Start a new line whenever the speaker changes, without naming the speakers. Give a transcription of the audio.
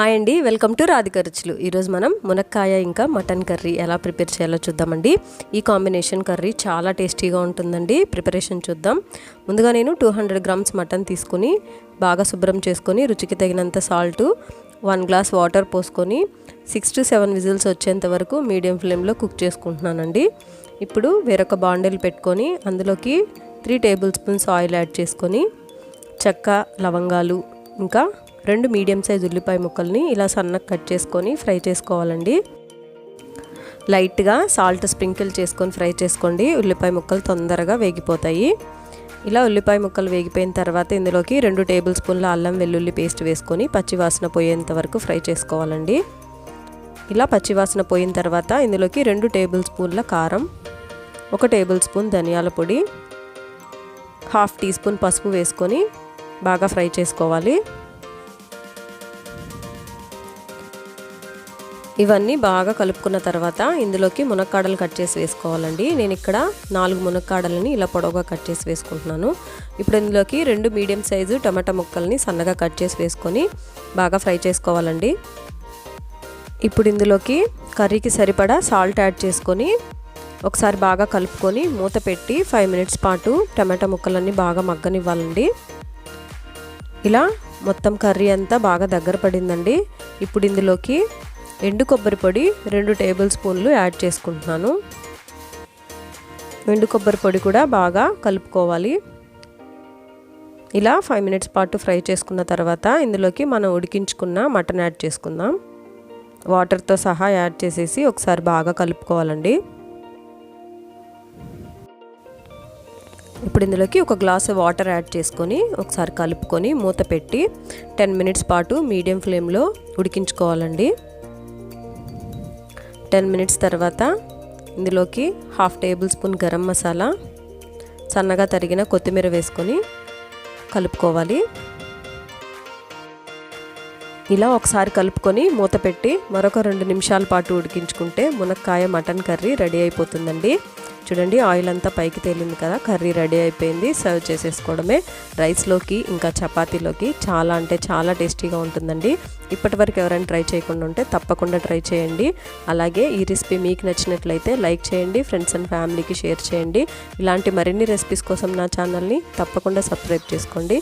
Hi అండి, welcome to Radhika రుచులు. ఈరోజు మనం మునక్కాయ ఇంకా మటన్ కర్రీ ఎలా ప్రిపేర్ చేయాలో చూద్దామండి. ఈ కాంబినేషన్ కర్రీ చాలా టేస్టీగా ఉంటుందండి. ప్రిపరేషన్ చూద్దాం. ముందుగా నేను 200 గ్రామ్స్ మటన్ తీసుకుని బాగా శుభ్రం చేసుకొని రుచికి తగినంత సాల్ట్, 1 గ్లాస్ వాటర్ పోసుకొని 6 to 7 విజిల్స్ వచ్చేంత వరకు మీడియం ఫ్లేమ్లో కుక్ చేసుకుంటున్నానండి. ఇప్పుడు వేరొక బాండిల్ పెట్టుకొని అందులోకి 3 టేబుల్ స్పూన్స్ ఆయిల్ యాడ్ చేసుకొని చెక్క, లవంగాలు ఇంకా 2 మీడియం సైజ్ ఉల్లిపాయ ముక్కల్ని ఇలా సన్నగా కట్ చేసుకొని ఫ్రై చేసుకోవాలండి. లైట్గా సాల్ట్ స్ప్రింకిల్ చేసుకొని ఫ్రై చేసుకోండి. ఉల్లిపాయ ముక్కలు తొందరగా వేగిపోతాయి. ఇలా ఉల్లిపాయ ముక్కలు వేగిపోయిన తర్వాత ఇందులోకి 2 టేబుల్ స్పూన్ల అల్లం వెల్లుల్లి పేస్ట్ వేసుకొని పచ్చివాసన పోయేంత వరకు ఫ్రై చేసుకోవాలండి. ఇలా పచ్చివాసన పోయిన తర్వాత ఇందులోకి 2 టేబుల్ స్పూన్ల కారం, 1 టేబుల్ స్పూన్ ధనియాల పొడి, 1/2 టీ స్పూన్ పసుపు వేసుకొని బాగా ఫ్రై చేసుకోవాలి. ఇవన్నీ బాగా కలుపుకున్న తర్వాత ఇందులోకి మునక్కాడలు కట్ చేసి వేసుకోవాలండి. నేను ఇక్కడ 4 మునక్కాడలని ఇలా పొడవుగా కట్ చేసి వేసుకుంటున్నాను. ఇప్పుడు ఇందులోకి 2 మీడియం సైజు టమాటా ముక్కల్ని సన్నగా కట్ చేసి వేసుకొని బాగా ఫ్రై చేసుకోవాలండి. ఇప్పుడు ఇందులోకి కర్రీకి సరిపడా సాల్ట్ యాడ్ చేసుకొని ఒకసారి బాగా కలుపుకొని మూత పెట్టి 5 మినిట్స్ పాటు టమాటా ముక్కలన్నీ బాగా మగ్గనివ్వాలండి. ఇలా మొత్తం కర్రీ అంతా బాగా దగ్గర పడిందండి. ఇప్పుడు ఇందులోకి ఎండు కొబ్బరి పొడి 2 టేబుల్ స్పూన్లు యాడ్ చేసుకుంటున్నాను. ఎండు కొబ్బరి పొడి కూడా బాగా కలుపుకోవాలి. ఇలా 5 మినిట్స్ పాటు ఫ్రై చేసుకున్న తర్వాత ఇందులోకి మనం ఉడికించుకున్న మటన్ యాడ్ చేసుకుందాం. వాటర్తో సహా యాడ్ చేసేసి ఒకసారి బాగా కలుపుకోవాలండి. ఇప్పుడు ఇందులోకి 1 గ్లాసు వాటర్ యాడ్ చేసుకొని ఒకసారి కలుపుకొని మూత పెట్టి 10 మినిట్స్ పాటు మీడియం ఫ్లేమ్లో ఉడికించుకోవాలండి. 10 మినిట్స్ తర్వాత ఇందులోకి 1/2 టేబుల్ స్పూన్ గరం మసాలా, సన్నగా తరిగిన కొత్తిమీర వేసుకొని కలుపుకోవాలి. ఇలా ఒకసారి కలుపుకొని మూత పెట్టి మరొక 2 నిమిషాల పాటు ఉడికించుకుంటే మునక్కాయ మటన్ కర్రీ రెడీ అయిపోతుందండి. చూడండి, ఆయిల్ అంతా పైకి తేలింది కదా, కర్రీ రెడీ అయిపోయింది. సర్వ్ చేసేసుకోవడమే. రైస్లోకి ఇంకా చపాతీలోకి చాలా అంటే చాలా టేస్టీగా ఉంటుందండి. ఇప్పటివరకు ఎవరైనా ట్రై చేయకుండా ఉంటే తప్పకుండా ట్రై చేయండి. అలాగే ఈ రెసిపీ మీకు నచ్చినట్లయితే లైక్ చేయండి, ఫ్రెండ్స్ అండ్ ఫ్యామిలీకి షేర్ చేయండి. ఇలాంటి మరిన్ని రెసిపీస్ కోసం నా ఛానల్ని తప్పకుండా సబ్స్క్రైబ్ చేసుకోండి.